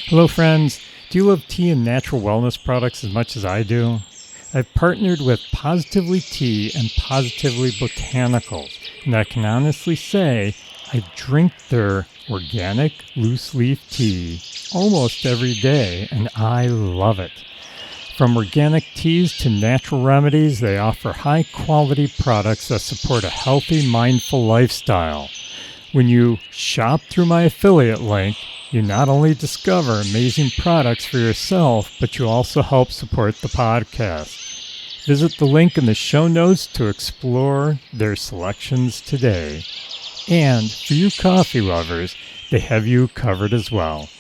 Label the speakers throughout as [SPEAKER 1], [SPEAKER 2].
[SPEAKER 1] Hello friends, do you love tea and natural wellness products as much as I do? I've partnered with Positively Tea and Positively Botanicals, and I can honestly say I drink their organic loose leaf tea almost every day, and I love it. From organic teas to natural remedies, they offer high-quality products that support a healthy, mindful lifestyle. When you shop through my affiliate link, you not only discover amazing products for yourself, but you also help support the podcast. Visit the link in the show notes to explore their selections today. And for you coffee lovers, they have you covered as well.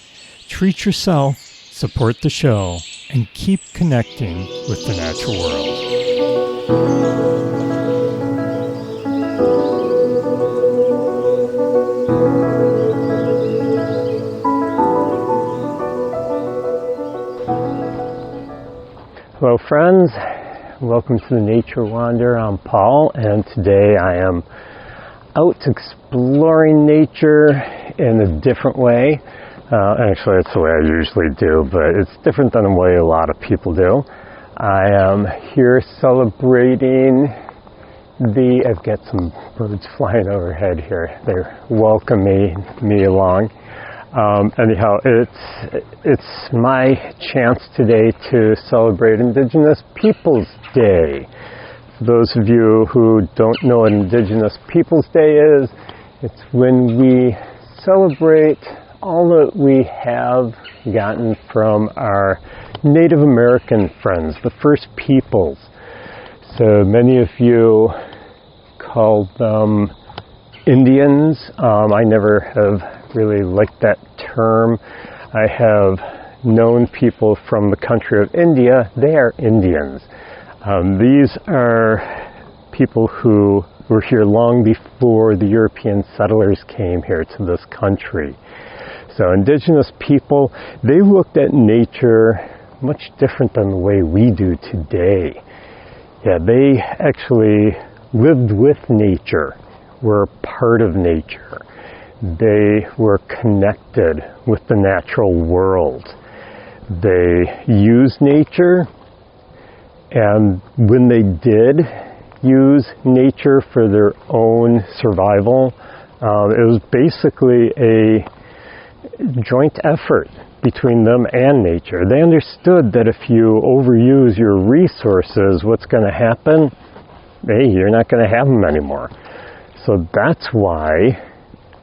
[SPEAKER 1] Treat yourself, support the show, and keep connecting with the natural world.
[SPEAKER 2] Hello friends, welcome to the Nature Wander. I'm Paul, and today I am out exploring nature in a different way. Actually, it's the way I usually do, but it's different than the way a lot of people do. I am here celebrating I've got some birds flying overhead here. They're welcoming me along. Anyhow, it's my chance today to celebrate Indigenous Peoples Day. For those of you who don't know what Indigenous Peoples Day is, it's when we celebrate all that we have gotten from our Native American friends, the First Peoples. So many of you call them Indians. I never have really liked that term. I have known people from the country of India. They are Indians. These are people who were here long before the European settlers came here to this country. So Indigenous people, they looked at nature much different than the way we do today. Yeah, they actually lived with nature, were part of nature. They were connected with the natural world. They used nature, and when they did use nature for their own survival, it was basically a joint effort between them and nature. They understood that if you overuse your resources, what's going to happen? Hey, you're not going to have them anymore. So that's why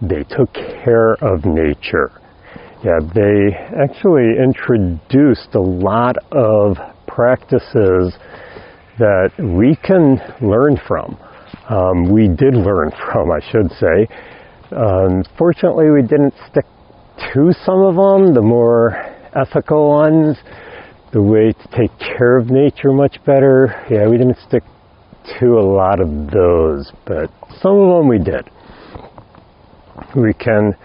[SPEAKER 2] they took care of nature. Yeah, they actually introduced a lot of practices that we can learn from. We did learn from, I should say. Unfortunately, we didn't stick to some of them, the more ethical ones, the way to take care of nature much better. Yeah, we didn't stick to a lot of those, but some of them we did. We can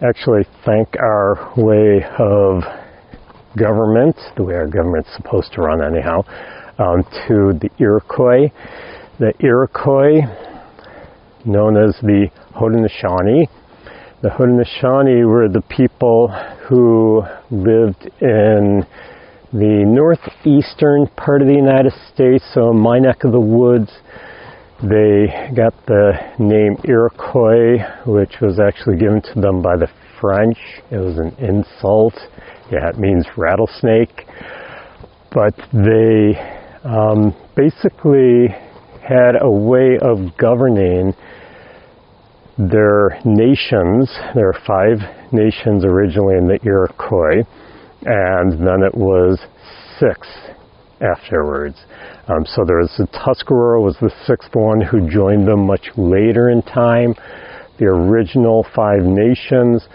[SPEAKER 2] actually thank our way of government, the way our government's supposed to run anyhow, to the Iroquois. The Iroquois, known as the Haudenosaunee. The Haudenosaunee were the people who lived in the northeastern part of the United States, so in my neck of the woods. They got the name Iroquois, which was actually given to them by the French. It was an insult. Yeah, it means rattlesnake. But they basically had a way of governing their nations. There are 5 nations originally in the Iroquois, and then it was 6 afterwards. So there was the Tuscarora was the 6th one who joined them much later in time. The original 5 nations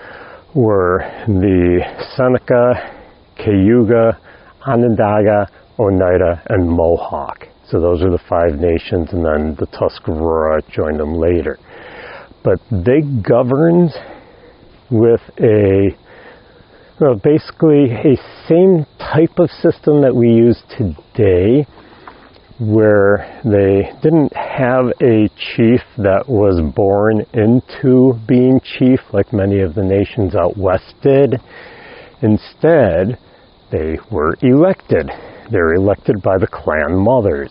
[SPEAKER 2] were the Seneca, Cayuga, Onondaga, Oneida, and Mohawk. So those are the 5 nations, and then the Tuscarora joined them later. But they governed with basically a same type of system that we use today, where they didn't have a chief that was born into being chief like many of the nations out west did. Instead, they were elected. They were elected by the clan mothers.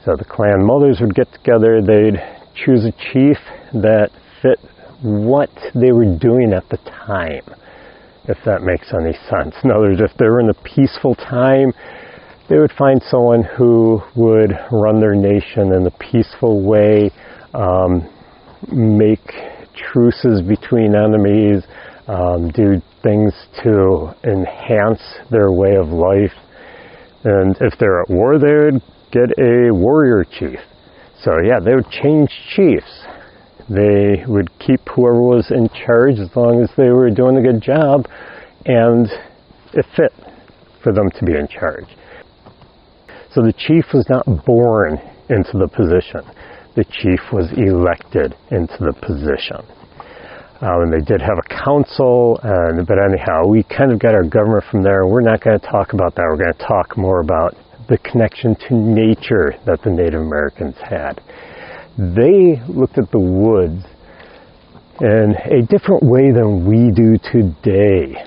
[SPEAKER 2] So the clan mothers would get together, they'd choose a chief that fit what they were doing at the time, if that makes any sense. In other words, if they were in a peaceful time, they would find someone who would run their nation in a peaceful way, make truces between enemies, do things to enhance their way of life. And if they're at war, they would get a warrior chief. So yeah, they would change chiefs. They would keep whoever was in charge as long as they were doing a good job and it fit for them to be in charge. So the chief was not born into the position. The chief was elected into the position. And they did have a council, but anyhow, we kind of got our government from there. We're not going to talk about that. We're going to talk more about the connection to nature that the Native Americans had. They looked at the woods in a different way than we do today.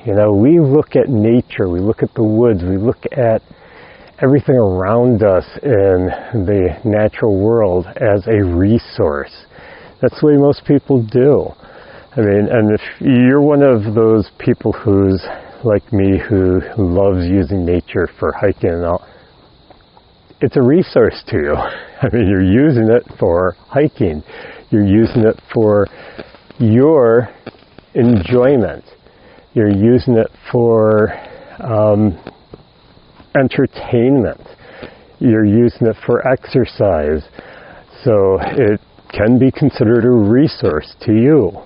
[SPEAKER 2] You know, we look at nature, we look at the woods, we look at everything around us in the natural world as a resource. That's the way most people do. I mean, and if you're one of those people who's like me, who loves using nature for hiking and all, it's a resource to you. I mean, you're using it for hiking. You're using it for your enjoyment. You're using it for entertainment. You're using it for exercise. So it can be considered a resource to you.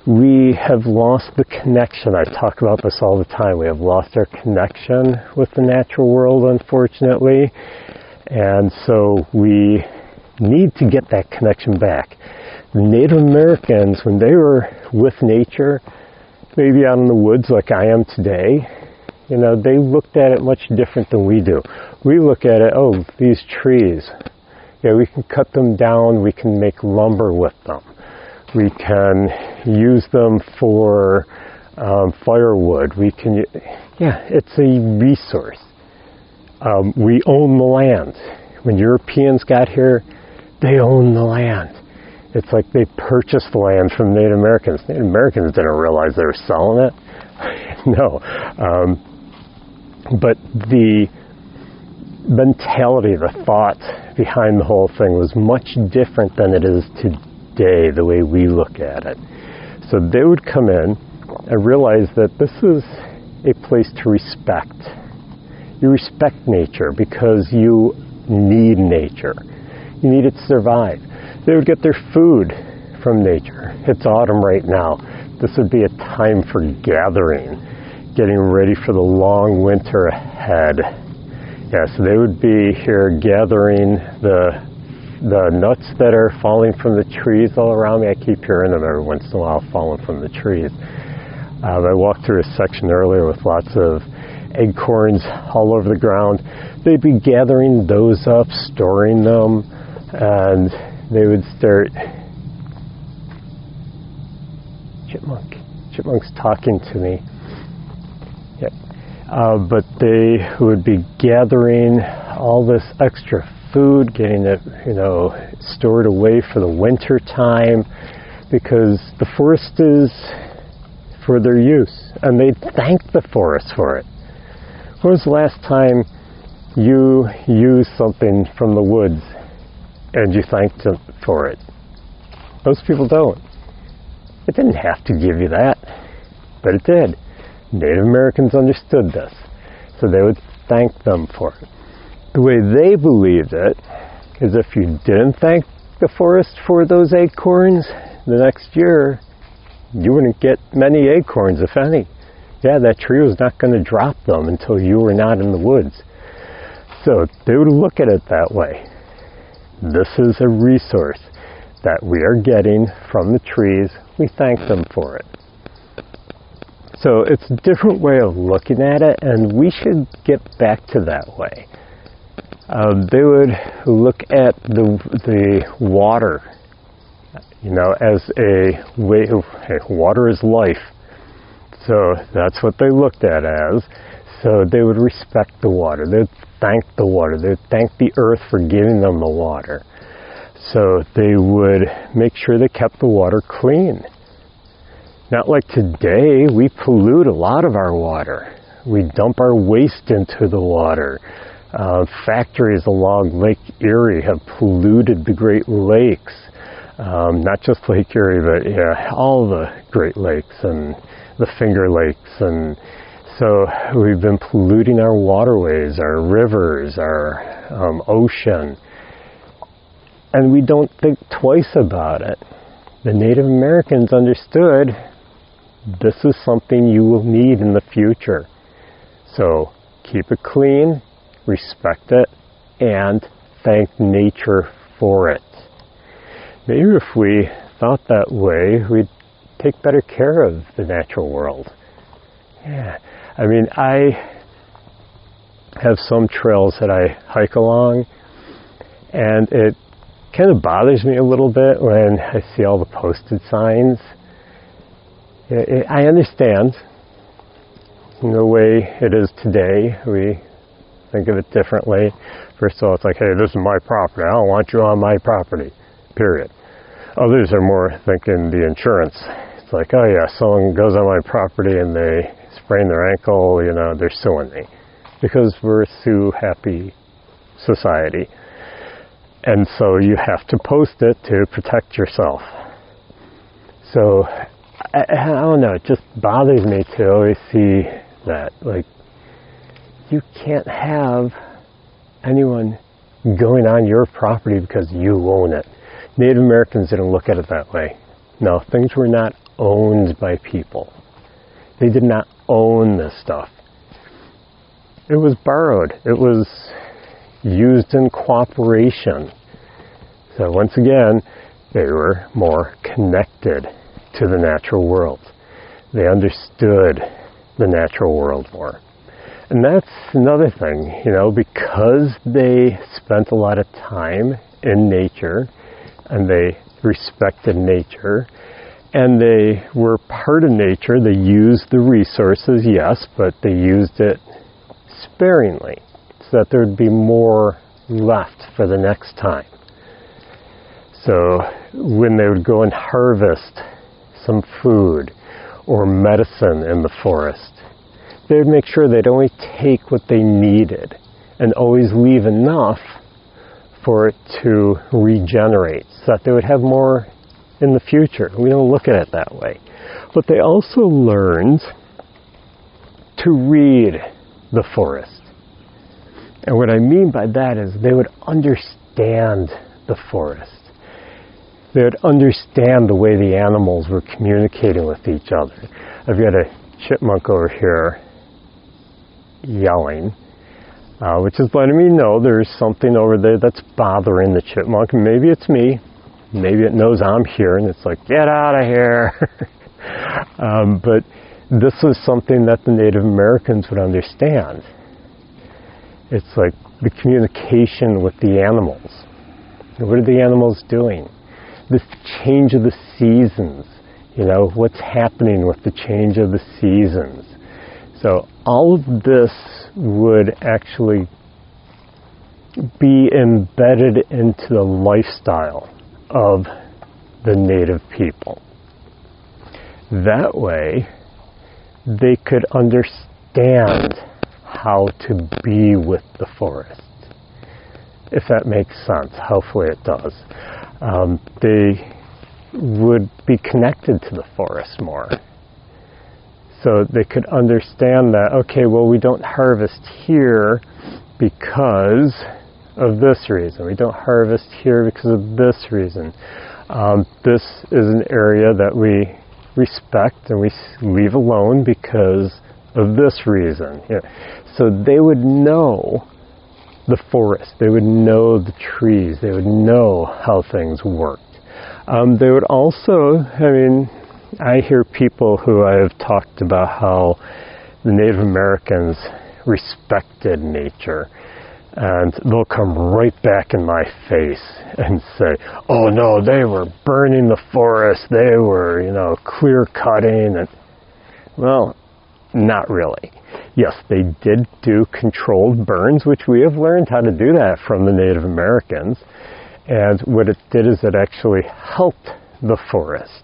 [SPEAKER 2] We have lost the connection. I talk about this all the time. We have lost our connection with the natural world, unfortunately. And so we need to get that connection back. The Native Americans, when they were with nature, maybe out in the woods like I am today, you know, they looked at it much different than we do. We look at it, oh, these trees, yeah, we can cut them down, we can make lumber with them. We can use them for firewood. We can, yeah, it's a resource. We own the land. When Europeans got here, they owned the land. It's like they purchased the land from Native Americans. Native Americans didn't realize they were selling it. No. But the mentality, the thought behind the whole thing was much different than it is today, the way we look at it. So they would come in and realize that this is a place to respect. You respect nature because you need nature. You need it to survive. They would get their food from nature. It's autumn right now. This would be a time for gathering, getting ready for the long winter ahead. Yeah, so they would be here gathering the nuts that are falling from the trees all around me. I keep hearing them every once in a while falling from the trees. I walked through a section earlier with lots of acorns all over the ground. They'd be gathering those up, storing them, and they would start... Chipmunk's talking to me. Yep. But they would be gathering all this extra food, getting it, stored away for the winter time, because the forest is for their use, and they thank the forest for it. When was the last time you used something from the woods and you thanked them for it? Most people don't. It didn't have to give you that, but it did. Native Americans understood this, so they would thank them for it. The way they believed it is if you didn't thank the forest for those acorns, the next year you wouldn't get many acorns, if any. Yeah, that tree was not going to drop them until you were not in the woods. So they would look at it that way. This is a resource that we are getting from the trees. We thank them for it. So it's a different way of looking at it, and we should get back to that way. They would look at the water, as a way of, hey, water is life. So that's what they looked at as. So they would respect the water. They'd thank the water. They'd thank the earth for giving them the water. So they would make sure they kept the water clean. Not like today, we pollute a lot of our water. We dump our waste into the water. Factories along Lake Erie have polluted the Great Lakes. Not just Lake Erie, but yeah, all the Great Lakes and the Finger Lakes. And so we've been polluting our waterways, our rivers, our ocean. And we don't think twice about it. The Native Americans understood this is something you will need in the future. So keep it clean, respect it, and thank nature for it. Maybe if we thought that way, we'd take better care of the natural world. Yeah, I mean, I have some trails that I hike along, and it kind of bothers me a little bit when I see all the posted signs. I understand in the way it is today. We think of it differently. First of all, it's like, hey, this is my property. I don't want you on my property, period. Others are more thinking the insurance. It's like, oh yeah, someone goes on my property and they sprain their ankle, you know, they're suing me. Because we're a sue-happy society. And so you have to post it to protect yourself. So, I don't know, it just bothers me to always see that. Like, you can't have anyone going on your property because you own it. Native Americans didn't look at it that way. No, things were not owned by people. They did not own this stuff. It was borrowed. It was used in cooperation. So once again, they were more connected to the natural world. They understood the natural world more. And that's another thing, you know, because they spent a lot of time in nature and they respected nature and they were part of nature. They used the resources, yes, but they used it sparingly so that there would be more left for the next time. So when they would go and harvest some food or medicine in the forest, they would make sure they'd only take what they needed and always leave enough for it to regenerate so that they would have more in the future. We don't look at it that way. But they also learned to read the forest. And what I mean by that is they would understand the forest. They would understand the way the animals were communicating with each other. I've got a chipmunk over here yelling, which is letting me know there's something over there that's bothering the chipmunk. Maybe it's me. Maybe it knows I'm here and it's like, get out of here. But this was something that the Native Americans would understand. It's like the communication with the animals. What are the animals doing? This change of the seasons, you know, what's happening with the change of the seasons. So all of this would actually be embedded into the lifestyle of the native people. That way, they could understand how to be with the forest. If that makes sense, hopefully it does. They would be connected to the forest more. So they could understand that, okay, well, we don't harvest here because of this reason. We don't harvest here because of this reason. This is an area that we respect and we leave alone because of this reason. Yeah. So they would know the forest. They would know the trees. They would know how things worked. They would also, I mean, I hear people who I have talked about how the Native Americans respected nature, and they'll come right back in my face and say, oh no, they were burning the forest, they were, you know, clear cutting. And Well, not really. Yes, they did do controlled burns, which we have learned how to do that from the Native Americans. And what it did is it actually helped the forest.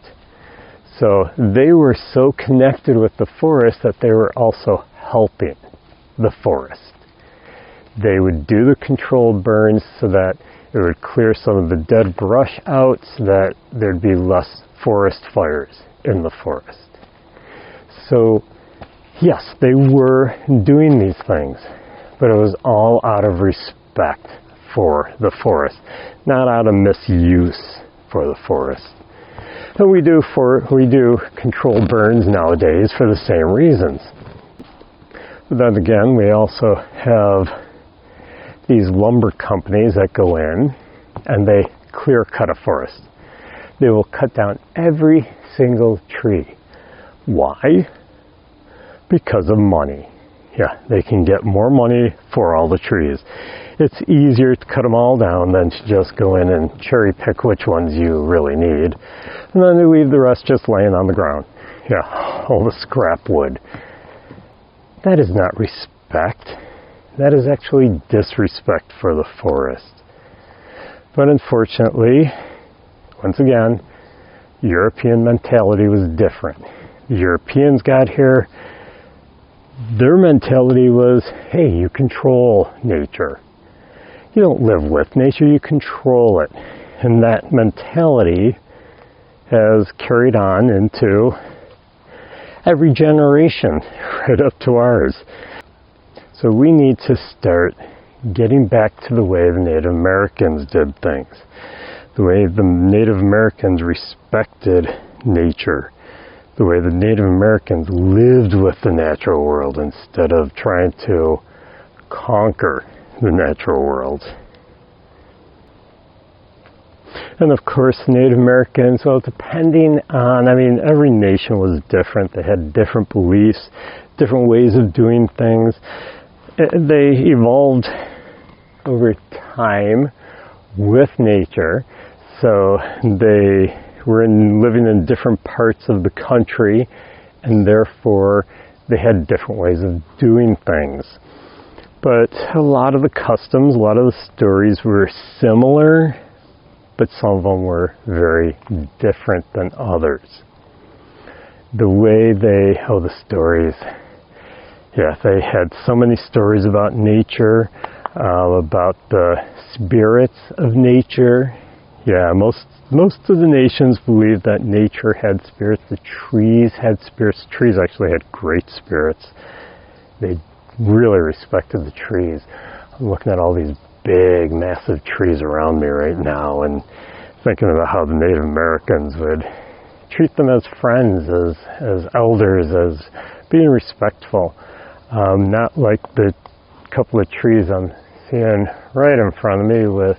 [SPEAKER 2] So they were so connected with the forest that they were also helping the forest. They would do the controlled burns so that it would clear some of the dead brush out so that there'd be less forest fires in the forest. So yes, they were doing these things, but it was all out of respect for the forest, not out of misuse for the forest. And we do controlled burns nowadays for the same reasons. But then again, we also have these lumber companies that go in and they clear cut a forest. They will cut down every single tree. Why? Because of money. Yeah, they can get more money for all the trees. It's easier to cut them all down than to just go in and cherry pick which ones you really need. And then they leave the rest just laying on the ground. Yeah, all the scrap wood. That is not respect. That is actually disrespect for the forest. But unfortunately, once again, European mentality was different. The Europeans got here, their mentality was, hey, you control nature. You don't live with nature, you control it. And that mentality has carried on into every generation, right up to ours. So we need to start getting back to the way the Native Americans did things. The way the Native Americans respected nature. The way the Native Americans lived with the natural world instead of trying to conquer the natural world. And of course, the Native Americans, well, depending on, every nation was different. They had different beliefs, different ways of doing things. They evolved over time with nature. So they were living in different parts of the country, and therefore they had different ways of doing things. But a lot of the customs, a lot of the stories were similar, but some of them were very different than others. The way the stories, yeah, they had so many stories about nature, about the spirits of nature. Yeah, most of the nations believed that nature had spirits. The trees had spirits. Trees actually had great spirits. They really respected the trees. I'm looking at all these big, massive trees around me right now and thinking about how the Native Americans would treat them as friends, as elders, as being respectful. Not like the couple of trees I'm seeing right in front of me with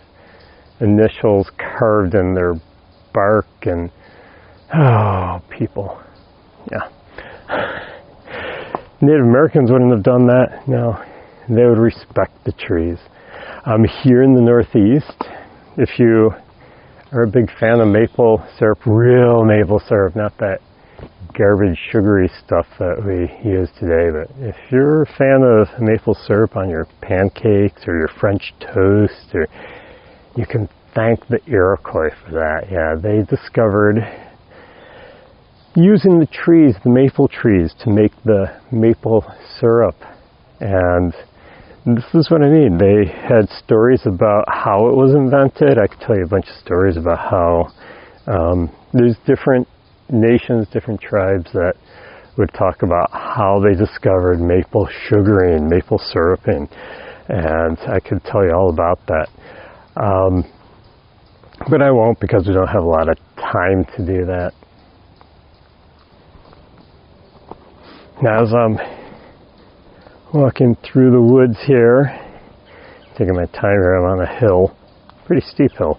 [SPEAKER 2] initials carved in their bark and, oh, people. Yeah. Native Americans wouldn't have done that. No, they would respect the trees. Here in the Northeast, if you are a big fan of maple syrup, real maple syrup, not that garbage sugary stuff that we use today, but if you're a fan of maple syrup on your pancakes or your French toast, or you can thank the Iroquois for that. Yeah, they discovered using the trees, the maple trees, to make the maple syrup. And this is what I mean. They had stories about how it was invented. I could tell you a bunch of stories about how there's different nations, different tribes that would talk about how they discovered maple sugaring, maple syruping, and I could tell you all about that. But I won't, because we don't have a lot of time to do that. Now, as I'm walking through the woods here, taking my time here, I'm on a hill, pretty steep hill.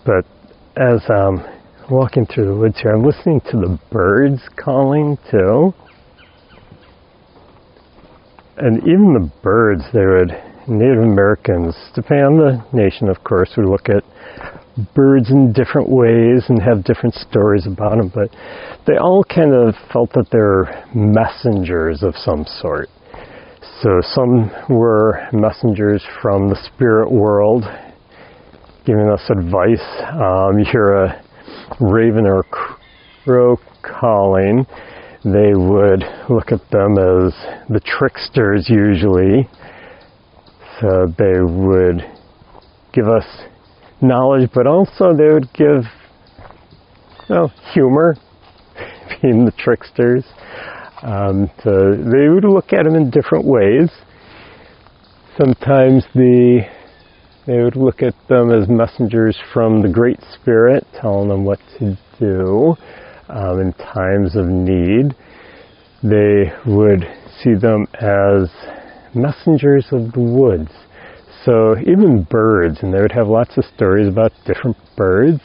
[SPEAKER 2] But as I'm walking through the woods here, I'm listening to the birds calling too. And even the birds, Native Americans, depending on the nation, of course, would look at birds in different ways and have different stories about them, but they all kind of felt that they're messengers of some sort. So some were messengers from the spirit world, giving us advice. You hear a raven or crow calling, they would look at them as the tricksters usually. So they would give us knowledge, but also they would give, humor, being the tricksters. So they would look at them in different ways. Sometimes they would look at them as messengers from the Great Spirit, telling them what to do in times of need. They would see them as messengers of the woods. So even birds, and they would have lots of stories about different birds.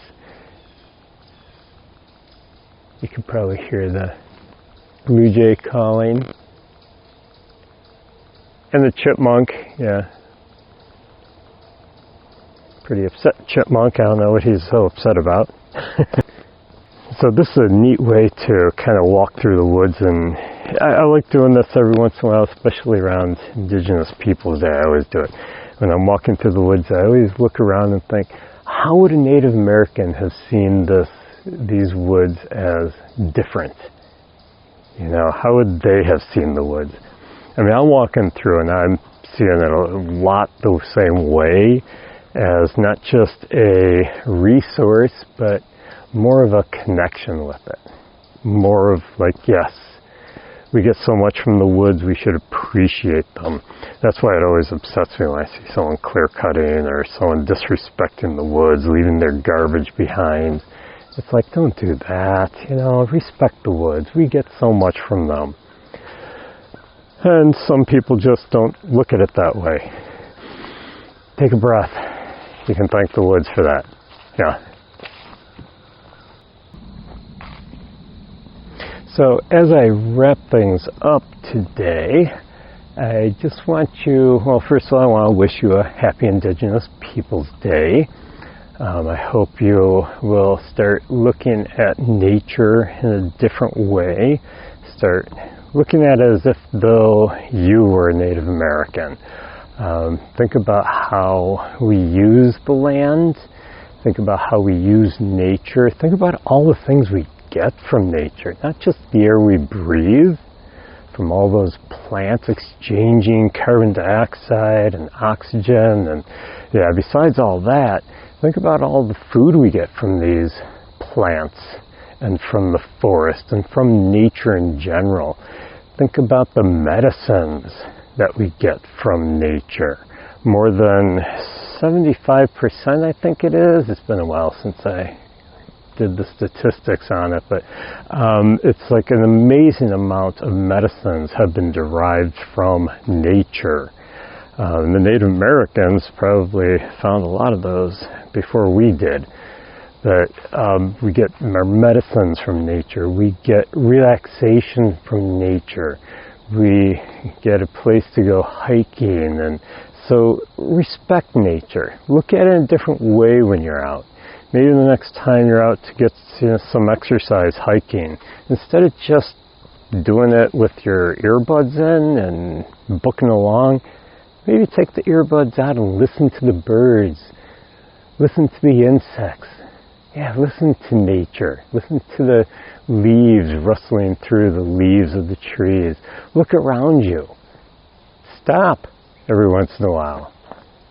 [SPEAKER 2] You can probably hear the blue jay calling. And the chipmunk, pretty upset chipmunk. I don't know what he's so upset about. So this is a neat way to kind of walk through the woods, and I like doing this every once in a while, especially around Indigenous Peoples Day. I always do it. When I'm walking through the woods, I always look around and think, how would a Native American have seen these woods as different? How would they have seen the woods? I mean, I'm walking through and I'm seeing it a lot the same way, as not just a resource, but more of a connection with it. More of like, yes, we get so much from the woods, we should appreciate them. That's why it always upsets me when I see someone clear cutting or someone disrespecting the woods, leaving their garbage behind. It's like, don't do that, respect the woods. We get so much from them. And some people just don't look at it that way. Take a breath. You can thank the woods for that. Yeah. So as I wrap things up today, I just want you, first of all, I want to wish you a happy Indigenous Peoples Day. I hope you will start looking at nature in a different way. Start looking at it as if though you were a Native American. Think about how we use the land. Think about how we use nature. Think about all the things we get from nature, not just the air we breathe, from all those plants exchanging carbon dioxide and oxygen, and besides all that, think about all the food we get from these plants and from the forest and from nature in general. Think about the medicines that we get from nature. More than 75%, I think it is. It's been a while since I did the statistics on it, but it's like an amazing amount of medicines have been derived from nature. The Native Americans probably found a lot of those before we did. But we get our medicines from nature. We get relaxation from nature. We get a place to go hiking. And so respect nature. Look at it in a different way when you're out. Maybe the next time you're out to get some exercise hiking, instead of just doing it with your earbuds in and booking along, maybe take the earbuds out and listen to the birds. Listen to the insects. Listen to nature. Listen to the leaves rustling through the leaves of the trees. Look around you. Stop every once in a while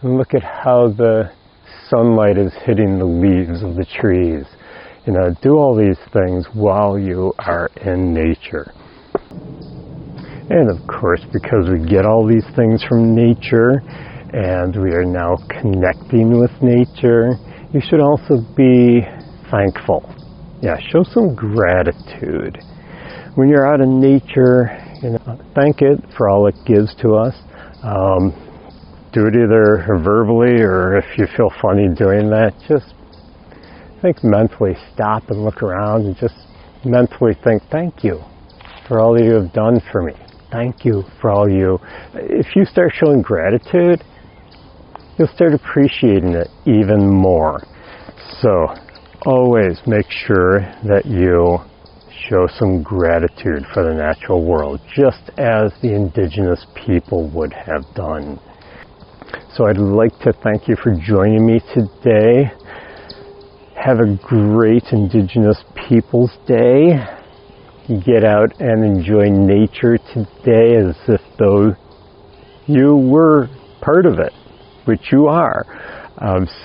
[SPEAKER 2] and look at how the sunlight is hitting the leaves of the trees. Do all these things while you are in nature. And of course, because we get all these things from nature and we are now connecting with nature, you should also be thankful. Show some gratitude. When you're out in nature, thank it for all it gives to us. Do it either verbally, or if you feel funny doing that, just think mentally. Stop and look around and just mentally think, thank you for all you have done for me. Thank you for all you. If you start showing gratitude, you'll start appreciating it even more. So always make sure that you show some gratitude for the natural world, just as the indigenous people would have done. So I'd like to thank you for joining me today. Have a great Indigenous Peoples Day. Get out and enjoy nature today as if though you were part of it, which you are.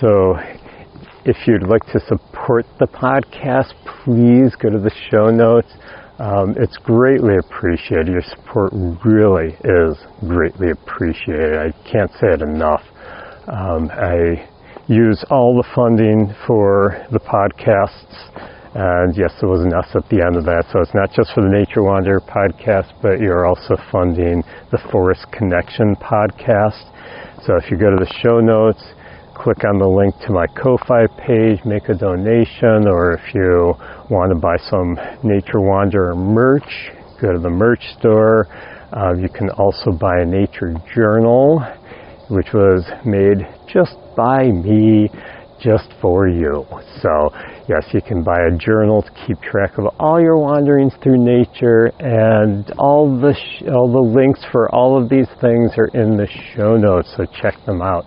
[SPEAKER 2] So if you'd like to support the podcast, please go to the show notes. It's greatly appreciated. Your support really is greatly appreciated. I can't say it enough. I use all the funding for the podcasts. And yes, there was an S at the end of that. So it's not just for the Nature Wanderer podcast, but you're also funding the Forest Connection podcast. So if you go to the show notes, click on the link to my Ko-Fi page, make a donation, or if you want to buy some Nature Wanderer merch, go to the merch store. You can also buy a nature journal, which was made just by me, just for you. So yes, you can buy a journal to keep track of all your wanderings through nature, and all the links for all of these things are in the show notes, so check them out.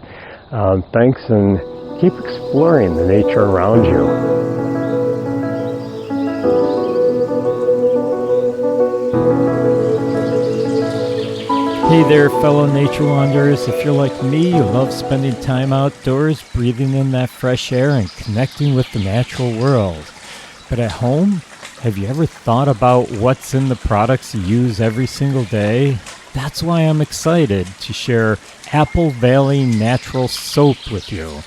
[SPEAKER 2] Thanks, and keep exploring the nature around you.
[SPEAKER 1] Hey there, fellow nature wanderers. If you're like me, you love spending time outdoors, breathing in that fresh air and connecting with the natural world. But at home, have you ever thought about what's in the products you use every single day? That's why I'm excited to share Apple Valley Natural Soap with you.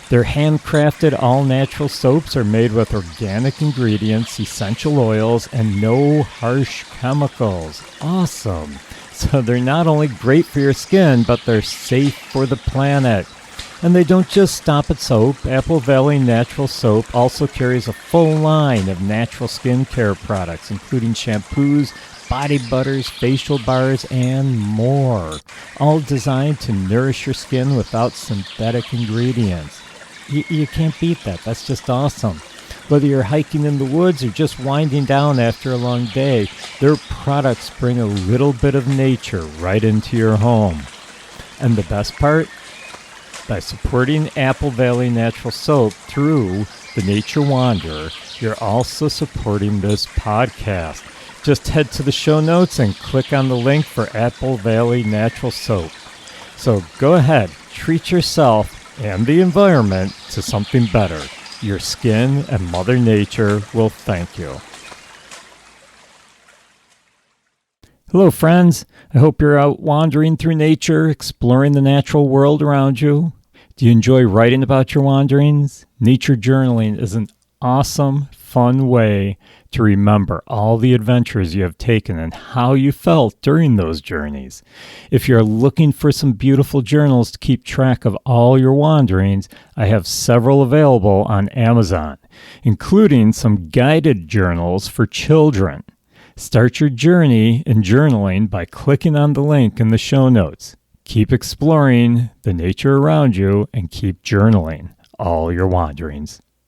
[SPEAKER 1] Their handcrafted all-natural soaps are made with organic ingredients, essential oils, and no harsh chemicals. Awesome! So they're not only great for your skin, but they're safe for the planet. And they don't just stop at soap. Apple Valley Natural Soap also carries a full line of natural skincare products, including shampoos, body butters, facial bars, and more. All designed to nourish your skin without synthetic ingredients. You can't beat that. That's just awesome. Whether you're hiking in the woods or just winding down after a long day, their products bring a little bit of nature right into your home. And the best part? By supporting Apple Valley Natural Soap through the Nature Wanderer, you're also supporting this podcast. Just head to the show notes and click on the link for Apple Valley Natural Soap. So go ahead, treat yourself and the environment to something better. Your skin and Mother Nature will thank you. Hello, friends. I hope you're out wandering through nature, exploring the natural world around you. Do you enjoy writing about your wanderings? Nature journaling is an awesome, fun way to remember all the adventures you have taken and how you felt during those journeys. If you're looking for some beautiful journals to keep track of all your wanderings, I have several available on Amazon, including some guided journals for children. Start your journey in journaling by clicking on the link in the show notes. Keep exploring the nature around you and keep journaling all your wanderings.